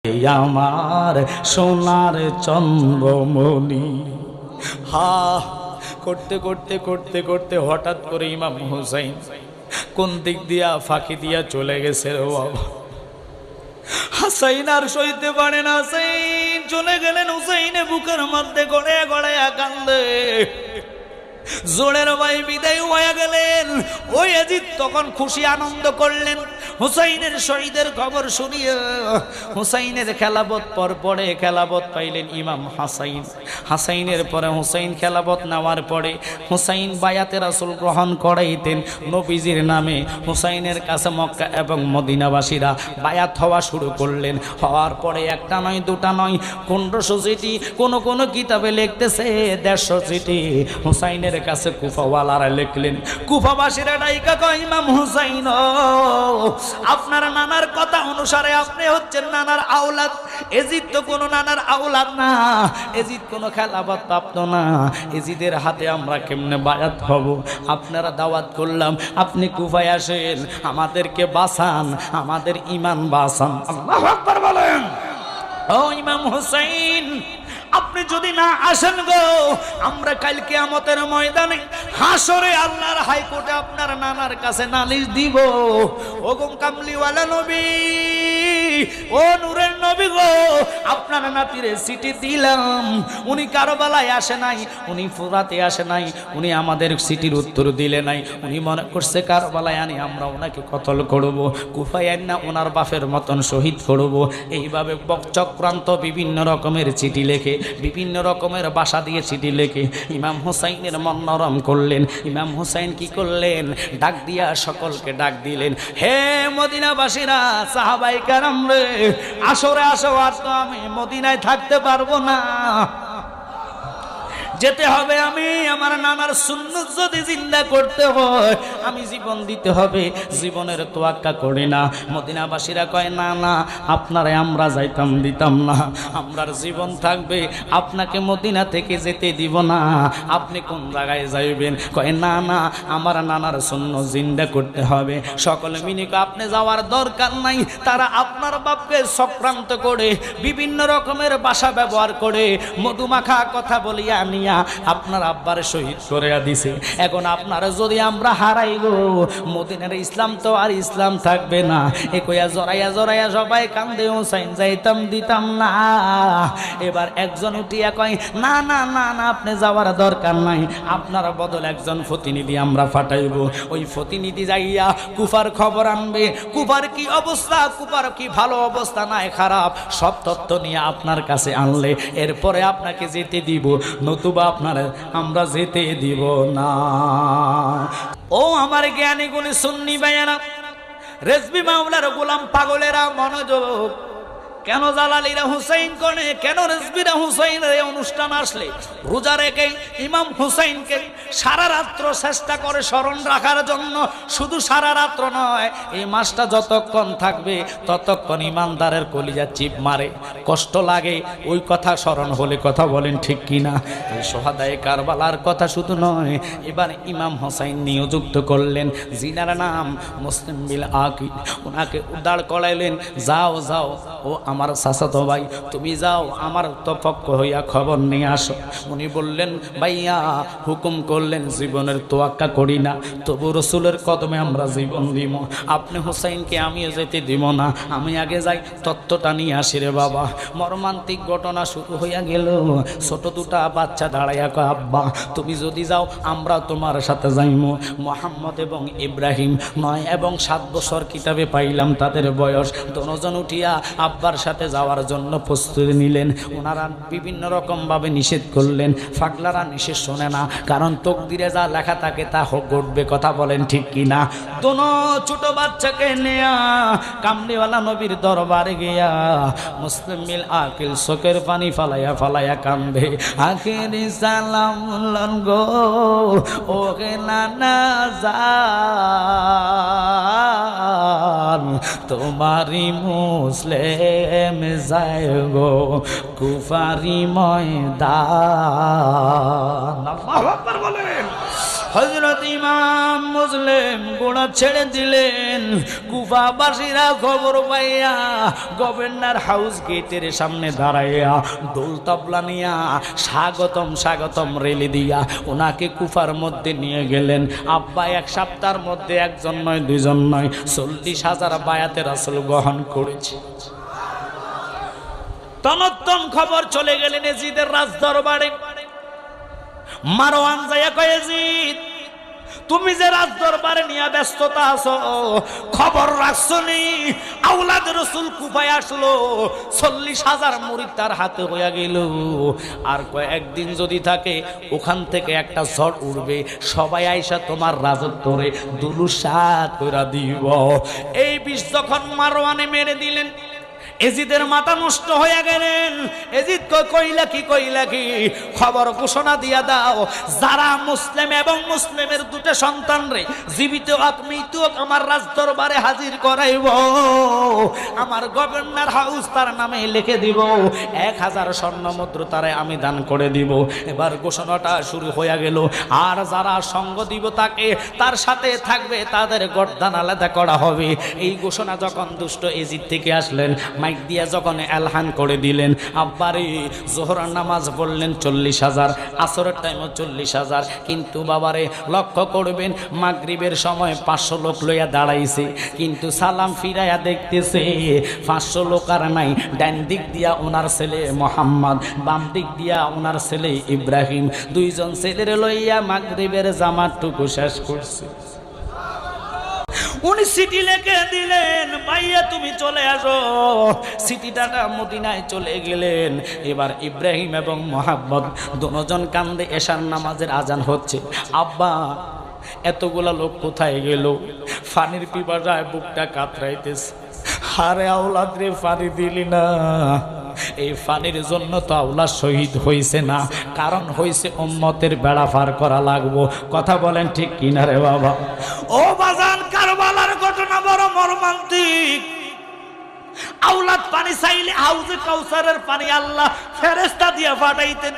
আমার সোনার চন্দ্রমণি। হা করতে করতে করতে করতে হঠাৎ করে ইমাম হুসাইন কোন দিক দিয়া ফাঁকি দিয়া চলে গেছে রে বাবা। হাসাইন আর সইতে পারে না, হাসাইন চলে গেলেন। হুসাইনে বুকের মধ্যে গড়ে গড়ে কান্দে। জোরের ভাই বিদায় হয়ে গেলেন। ওই ইয়াজিদ তখন খুশি আনন্দ করলেন হুসাইনের শহীদের খবর শুনিয়ে। হুসাইনের খেলাবত পরে খেলাবত পাইলেন ইমাম হাসাইন। হাসাইনের পরে হুসাইন খেলাবত নেওয়ার পরে হুসাইন বায়াতে রাসূল গ্রহণ করাইতেন নবীজির নামে। হুসাইনের কাছে মক্কা এবং মদিনাবাসীরা বায়াত হওয়া শুরু করলেন। হওয়ার পরে একটা নয় দুটা নয় 1500 চিঠি, কোন কোন কিতাবে লিখতেছে 150 চিঠি হুসাইনের কাছে কুফাওয়ালারা লিখলেন। কুফাবাসীরা ডাইকা কয়, ইমাম হুসাইন আপনার নানার কথা অনুসারে আপনি হচ্ছেন নানার আওলাদ। এজিদ তো কোনো নানার আওলাদ না, এজিদ কোনো খেলাফত প্রাপ্ত না। এজিদের হাতে আমরা কেমনে বায়াত হব? আপনারা দাওয়াত করলাম, আপনি কুফায় আসেন, আমাদেরকে বাঁচান, আমাদের ঈমান বাঁচান। আল্লাহু আকবার বলেন। ও ইমাম হুসাইন, আপনি যদি না আসেন গো, আমরা কাল কিয়ামতের ময়দানে হাসরে আল্লাহর হাইকোর্টে আপনার নানার কাছে নালিশ দিব। ও গো কামলিওয়ালা নবী, ও নূরের নবী গো, আপনার নাতিরে চিঠি দিলাম, উনি কারবালায় আসে নাই, উনি ফুরাতে আসে নাই, উনি আমাদের চিঠির উত্তর দিলে নাই। উনি মনে করছে কারবালায় আনি আমরা ওনাকে কতল করব, কুফায় না ওনার বাপের মতন শহীদ করব। এইভাবে চক্রান্ত বিভিন্ন রকমের চিঠি লেখে, বিভিন্ন রকমের বাসা দিয়ে চিঠি লেখে ইমাম হুসাইনের মন নরম করলেন। ইমাম হুসাইন কি করলেন? ডাক দিয়া সকলকে ডাক দিলেন, হে মদিনাবাসীরা, সাহাবায়ে কেরাম রে, আসরে আসো, আর তো আমি মদিনায় থাকতে পারবো না, যেতে হবে। আমি আমার নানার সুন্নত যদি জিন্দা করতে হয় আমি জীবন দিতে হবে, জীবনের তোয়াক্কা করি না। মদিনাবাসীরা কয়, না না, আপনারে আমরা যাইতাম দিতাম না, আমরার জীবন থাকবে, আপনাকে মদিনা থেকে যেতে দিব না। আপনি কোন জায়গায় যাইবেন? কয়, না না, আমার নানার সুন্নত জিন্দা করতে হবে। সকলে মিলে কয়, আপনি যাওয়ার দরকার নাই। তারা আপনার বাপকে চক্রান্ত করে বিভিন্ন রকমের ভাষা ব্যবহার করে মধুমাখা কথা বলিয়া নিয়া আপনার আব্বারে শহীদ করে দিছে। এখন আপনারা যদি আমরা হারাই গো, মদিনার ইসলাম তো আর ইসলাম থাকবে না। এ কইয়া জড়াইয়া জড়াইয়া সবাই কান্দে, হুসাইন যাইতাম দিতাম না। এবার একজন উঠিয়া কয়, না না না না, আপনি যাওয়ার দরকার নাই, আপনার বদল একজন প্রতিনিধি আমরা পাঠাইব। ওই প্রতিনিধি যাইয়া কুফার খবর আনবে, কুফার কি অবস্থা, কুফার কি ভালো অবস্থা নাই খারাপ, সব তথ্য নিয়ে আপনার কাছে আনলে এরপরে আপনাকে যেতে দিব, নতুবা আপনার আমরা যেতে দিব না। ও আমার জ্ঞানী গুণী সুন্নি ভাইয়েরা, রেজবি মাওলার গোলাম পাগলেরা, মনোযোগ। কেন জালালিরা হুসাইন করে, কেন রেজবিরা হুসাইনের এই অনুষ্ঠান আসলে রোজা রেখে ইমাম হুসাইনকে সারা রাত্র চেষ্টা করে স্মরণ রাখার জন্য। শুধু সারা রাত্র নয়, এই মাসটা যতক্ষণ থাকবে ততক্ষণ ইমানদারের কলিজা চিপ মারে, কষ্ট লাগে ওই কথা স্মরণ হলে। কথা বলেন ঠিক কিনা? এই সোহাদায়ে কারবালার কথা শুধু নয়, এবার ইমাম হুসাইন নিয়োজিত করলেন, জিনার নাম মুসলিম বিল আকিল, ওনাকে উদ্ধার করাইলেন। যাও যাও, ও আমার চাচাতো ভাই, তুমি যাও, আমার তো পক্ষ হইয়া খবর নিয়ে আসো। উনি বললেন, ভাইয়া হুকুম করলেন, জীবনের তোয়াক্কা করি না, তবু রসুলের কদমে আমরা জীবন দিব। আপনি হুসাইনকে আমিও যেতে দিব না, আমি আগে যাই, তত্ত্বটা নিয়ে আসি রে বাবা। মর্মান্তিক ঘটনা শুরু হইয়া গেল। ছোট দুটা বাচ্চা দাঁড়াইয়া কয়, আব্বা তুমি যদি যাও আমরা তোমার সাথে যাইব। মোহাম্মদ এবং ইব্রাহিম 9 এবং 7 বছর কিতাবে পাইলাম তাদের বয়স। দুজন উঠিয়া আব্বার সাথে যাওয়ার জন্য প্রস্তুতি নিলেন। ওনারা বিভিন্ন রকম ভাবে নিষেধ করলেন, পাগলারা নিষেধ শোনে না, কারণ তকদিরে যা লেখা থাকে তা ঘটবে। কথা বলেন ঠিক কিনা? দোনো ছোট বাচ্চাকে নেয়া কামলিওয়ালা নবীর দরবারে গিয়া মুসলিম বিল আকিল চোখের পানি ফালাইয়া ফালাইয়া কান্দে। আখেরি সালাম গো ও গে নানা জান, তোমারি মুসলিম যায় গো কুফারি ময়দান। আল্লাহু আকবার বলেন। হযরত ইমাম মুসলিম গোড়া ছেড়ে দিলেন। কুফাবাসীরা খবর পাইয়া গভর্নর হাউস গেটের সামনে দাঁড়াইয়া ঢোল তবলা নিয়া স্বাগতম স্বাগতম রেলি দিয়া ওনাকে কুফার মধ্যে নিয়ে গেলেন। আব্বা এক সপ্তাহের মধ্যে একজন নয় দুইজন নয় 40,000 বায়াতে রাসূল গ্রহণ করেছে। তনতন খবর চলে গেলেন এজিদের রাজদরবারে। মারওয়ান যাইয়া কয়, এজিদ তুমি যে রাজদরবারে নিয়ে ব্যস্ততা আছো, খবর রাখছো নি আওলাদ রাসূল কুফায় আসলো, 40,000 মুরিদ তার হাতে হইয়া গেল। আর কয়েকদিন যদি থাকে ওখান থেকে একটা ঝড় উঠবে, সবাই আইসা তোমার রাজত্বরে দুলুসাত কইরা দিব। এই বিষ যখন মারওয়ানে মেরে দিলেন, এজিদের মাথা নষ্ট হয়ে গেলেন। এজিদ কইলা কি খবর ঘোষণা দিয়া দাও, যারা মুসলিম এবং মুসলিমের দুটো সন্তান রে জীবিত হোক মৃত্যু হোক আমার রাজদরবারে হাজির করাইব, আমার গভর্নর হাউস তার নামে লিখে দিব, 1000 স্বর্ণ মুদ্রা তারে আমি দান করে দিব। এবার ঘোষণাটা শুরু হয়ে গেল। আর যারা সঙ্গ দিব তাকে, তার সাথে থাকবে, তাদের গর্দান আলাদা করা হবে। এই ঘোষণা যখন দুষ্ট এজিদ থেকে আসলেন, মাইক দিয়া যখন এলহান করে দিলেন, আব্বারে জোহরের নামাজ পড়লেন 40,000, আসরের টাইমও 40,000। কিন্তু বাবারে লক্ষ্য করবেন মাগরিবের সময় 500 লোক লইয়া দাঁড়াইছে, কিন্তু সালাম ফিরাইয়া দেখতেছে 500 লোক আর নাই। ডান দিক দিয়া ওনার ছেলে মোহাম্মদ, বাম দিক দিয়া ওনার ছেলে ইব্রাহিম, দুইজন ছেলের লইয়া মাগরিবের জামাতটুকু শেষ করছে। উনি সিটি লিখে দিলেন, ভাইয়া তুমি চলে আসো। সিটিটা মদিনায় চলে গেলেন। এবার ইব্রাহিম এবং মোহাম্মদ দুজন কান্দে, এশার নামাজের আজান হচ্ছে। আব্বা এতগুলা লোক কোথায় গেল? পানির পিপাসায় বুকটা কাতরাইতেছে। হারে আওলাদ রে, পানি দিলি না। এই পানির জন্য তো আওলাদ শহীদ হইছে না, কারণ হইছে উম্মতের বেড়া পার করা লাগবো। কথা বলেন ঠিক কিনা রে বাবা? ও বাজান, কারবালার ঘটনা বড় মর্মান্তিক। আওলাদ পানি চাইলে হাউজে কাউসারের পানি আল্লাহ ফেরেশতা দিয়া পাঠাইতেন,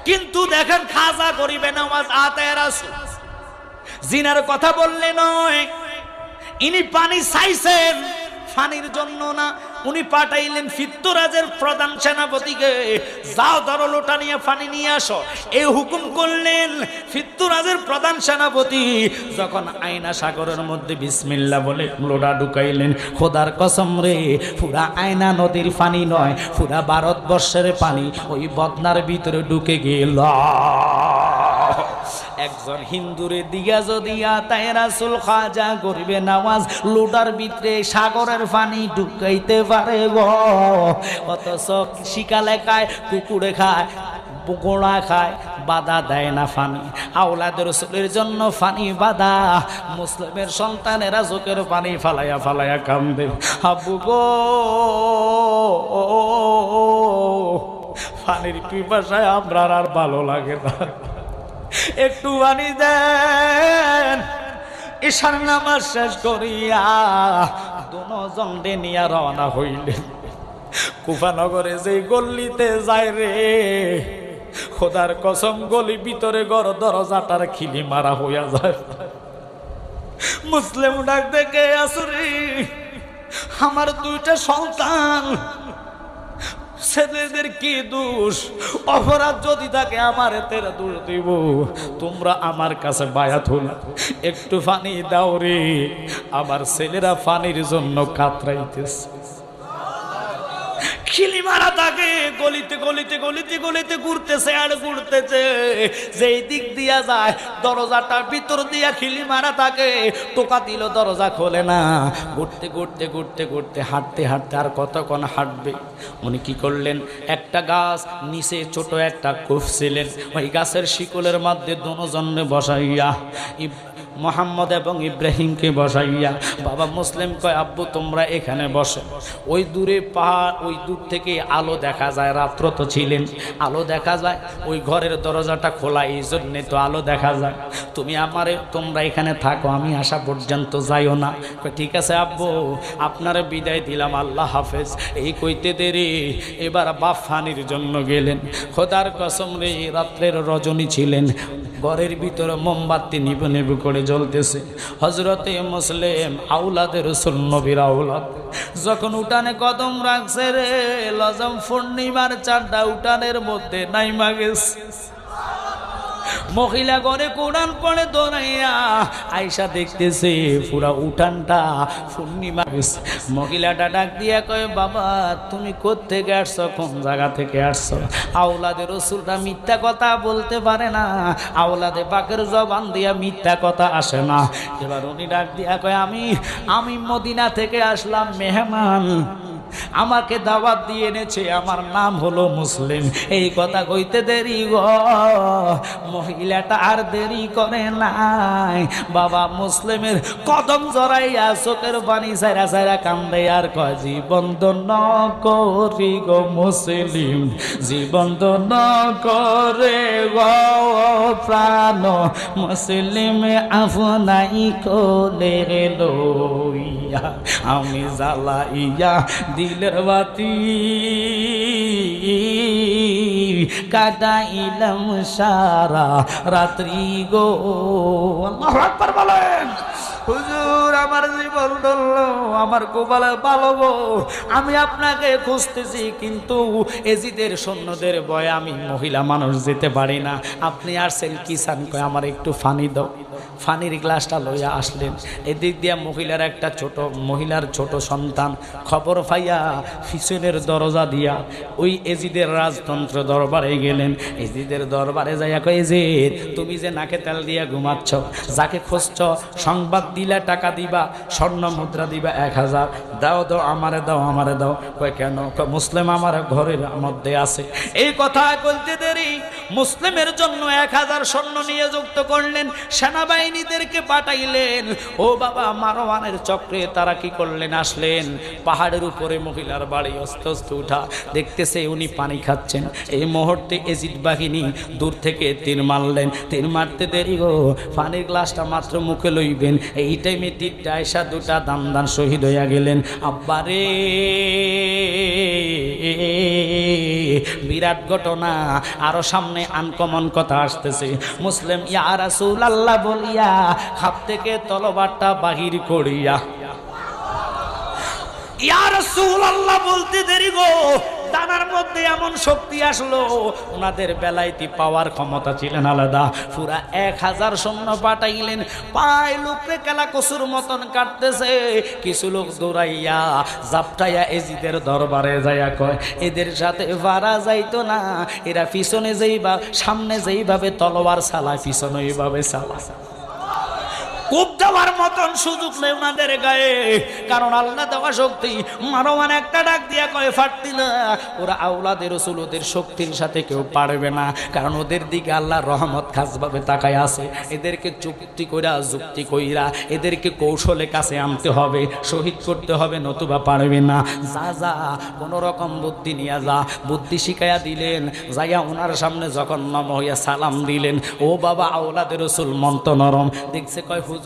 কিন্তু দেখেন খাজা গরিবে নামাজ আতায়ে রাসূল জিনার কথা বললে নয়, ইনি পানি চাইছেন পানির জন্য না, উনি পাঠাইলেন ফিত্তুরাজের প্রধান সেনাপতিকে, যাও ধরো লোটা নিয়ে পানি নিয়ে আসো। এই হুকুম করলেন ফিত্তুরাজের প্রধান সেনাপতি। যখন আয়না সাগরের মধ্যে বিসমিল্লাহ বলে লোটা ঢুকাইলেন, খোদার কসম রে, পুরা আয়না নদীর পানি নয়, পুরা ভারতবর্ষের পানি ওই বদনার ভিতরে ঢুকে গেল। একজন হিন্দুরে দিয়া যদি আতায়ে রাসূল খাজা গরিবে নামাজ লোটার ভিতরে সাগরের পানি ঢুকাইতে পারে গো, অথচ শিকালে খায়, কুকুরে খায়, গোড়া খায়, বাধা দেয় না পানি। আওলাদের রাসূলের জন্য পানি বাধা। মুসলিমের সন্তানেরা চোখের পানি ফালাইয়া ফালাইয়া কান্দে, আব্বু গো পানির পিপাসায় আমরা আর ভালো লাগে না, একটু পানি দেন। ঈশার নামাজ শেষ করিয়া দুজন নিয়া রওনা হইলেন। কুফানগরে যে গল্লিতে যায় রে, খোদার কসম গলি ভিতরে ঘর দরজাটার খিলি মারা হইয়া যায়। মুসলিম ডাক দেখে, আসুরি আমার দুইটা সন্তান, ছেলেদের কি দোষ? অপরাধ যদি থাকে আমার তেরা দোষ দিব। তোমরা আমার কাছে বায়াত হল, একটু পানি দাও রে, আমার ছেলেরা পানির জন্য কাতরাইতেছে। খিলি মারা থাকে, গলিতে গলিতে গলিতে গলিতে ঘুরতেছে আর ঘুরতেছে। যেই দিক দিয়া যায় দরজাটার ভিতর দিয়া খিলি মারা থাকে, টোকা দিল দরজা খোলে না। ঘুরতে ঘুরতে ঘুরতে ঘুরতে হাঁটতে হাঁটতে আর কতক্ষণ হাঁটবে, উনি কি করলেন, একটা গাছ নিচে ছোট একটা কূপ ছিলেন, ওই গাছের শিকলের মধ্যে দুজনে বসাইয়া মোহাম্মদ এবং ইব্রাহিমকে বসাইয়া বাবা মুসলিম কয় আব্বু তোমরা এখানে বসে। ওই দূরে পাহাড়, ওই দূর থেকে আলো দেখা যায়, রাত্র তো ছিলেন, আলো দেখা যায়, ওই ঘরের দরজাটা খোলা, এই জন্যে তো আলো দেখা যায়। তোমরা এখানে থাকো, আমি আসা পর্যন্ত যাইও না। ঠিক আছে আব্বু, আপনারা বিদায় দিলাম, আল্লাহ হাফেজ। এই কইতে দেরি এবার বাপ ফানির জন্য গেলেন। খোদার কসম রে, রাত্রের রজনী ছিলেন, ঘরের ভিতরে মোমবাতি নিবু নিবু করে জ্বলতেছে। হজরতে মুসলিম আউলাদের রাসূল নবীর আউলাদ যখন উঠানে কদম রাখছে রে, লজম পূর্ণিমার চাঁদটা উঠানের মধ্যে নাইমা গেছে। মহিলা ঘরে কোরআন পড়ে দৌড়াইয়া আয়সা দেখতেছে পুরা উঠানটা পূর্ণিমা গেছে। মহিলাটা ডাক দিয়া কয় বাবা তুমি কোত্থেকে আসছো, কোন জায়গা থেকে আসছো? আওলাদে রাসূলরা মিথ্যা কথা বলতে পারে না, আওলাদে পাকের জবান দিয়া মিথ্যা কথা আসে না। এবার উনি ডাক দিয়া কয় আমি মদিনা থেকে আসলাম মেহমান, আমাকে দাওয়াত দিয়ে এনেছে, আমার নাম হলো মুসলিম। এই কথা কইতে দেরি গো, মহিলাটা আর দেরি করে নাই, বাবা মুসলিমের কদম জড়াইয়া চোখের পানি সাইরা সাইরা কান্দে আর কয় জীবন ধন্য করি গো মুসলিম, জীবন ধন্য করে গো প্রাণ মুসলিম আপনাই কোলে লইয়া, আমি জ্বালাইয়া দিলের বাতি কাটাইলাম সারা রাত্রি গো। আল্লাহু আকবার বলেন। হুজুর আমার জীবন ধরল, আমার কপালে ভালো গো, আমি আপনাকে খুঁজতেছি, কিন্তু এজিদের সৈন্যদের ভয়ে আমি মহিলা মানুষ যেতে পারি না। আপনি আসছেন কি চান? কয় আমার একটু পানি দাও। পানির গ্লাসটা লইয়া আসলেন। এদিক দিয়া মহিলার ছোট সন্তান খবর পাইয়া পিছনের দরজা দিয়া ওই এজিদের রাজতন্ত্র দরবারে গেলেন। এজিদের দরবারে যাইয়া কয় এজিদ তুমি যে নাকে তেল দিয়া ঘুমাচ্ছ, যাকে খুঁজছ সংবাদ দিলে টাকা দিবা, স্বর্ণ মুদ্রা দিবা 1000, দাও দাও আমারে দাও আমারে দাও। কয় কেন? মুসলিম আমার ঘরের মধ্যে আছে। এই কথা বলতে দেরি মুসলিমের জন্য 1000 স্বর্ণ নিয়ে যুক্ত করলেন, সেনাবাহিনীদেরকে পাঠাইলেন। ও বাবা মারওয়ানের চক্রে তারা কি করলেন? আসলেন পাহাড়ের উপরে মহিলার বাড়ি, অস্তে অস্তে উঠা দেখতেছে উনি পানি খাচ্ছেন। এই মুহূর্তে এজিদ বাহিনী দূর থেকে তীর মারলেন। তীর মারতে দেরি গো, পানির গ্লাসটা মাত্র মুখে লইবেন, এই টাইমে তীরটা আয়সা দুটা দান শহীদ হইয়া গেলেন। আব্বারে বিরাট ঘটনা, আরো সামনে আনকমন কথা আসতেছে। মুসলিম ইয়া রাসূলুল্লাহ বলিয়া খাপ থেকে তলোয়ারটা বাহির করিয়া ইয়া রাসূলুল্লাহ বলতে দেরি গো, দানার মধ্যে এমন শক্তি আসলো, ওনাদের বেলাইতি পাওয়ার ক্ষমতা ছিলেন আলাদা। পুরা 1000 সৈন্য পাঠাইলেন, পায় লোকরে কেলা কসুর মতন কাটতেছে। কিছু লোক দৌড়াইয়া জাপটাইয়া এজিদের দরবারে যাইয়া কয় এদের সাথে পারা যাইতো না, এরা পিছনে যেইবা সামনে যেইভাবে তলোয়ার চালায় পিছনে এইভাবে চালায়। কূপ দেওয়ার মতন সুযোগ নেই ওনাদের গায়ে, কারণ আল্লাহ দেওয়া শক্তি। মারওয়ান একটা ডাক দিয়া কয় ফাটতি না, ওরা আওলাদে রাসূল, ওদের শক্তির সাথে কেউ পারবে না, কারণ ওদের দিকে আল্লাহর রহমত খাসভাবে তাকায় আছে। এদেরকে চুক্তি কইরা যুক্তি কইরা এদেরকে কৌশলে কাছে আনতে হবে, শহীদ করতে হবে, নতুবা পারবে না। যা যা কোনো রকম বুদ্ধি নিয়ে যা। বুদ্ধি শিখাইয়া দিলেন, যাইয়া ওনার সামনে যখন নম হইয়া সালাম দিলেন। ও বাবা আওলাদে রাসূল মন্ত নরম, দেখছে কয় হুজুর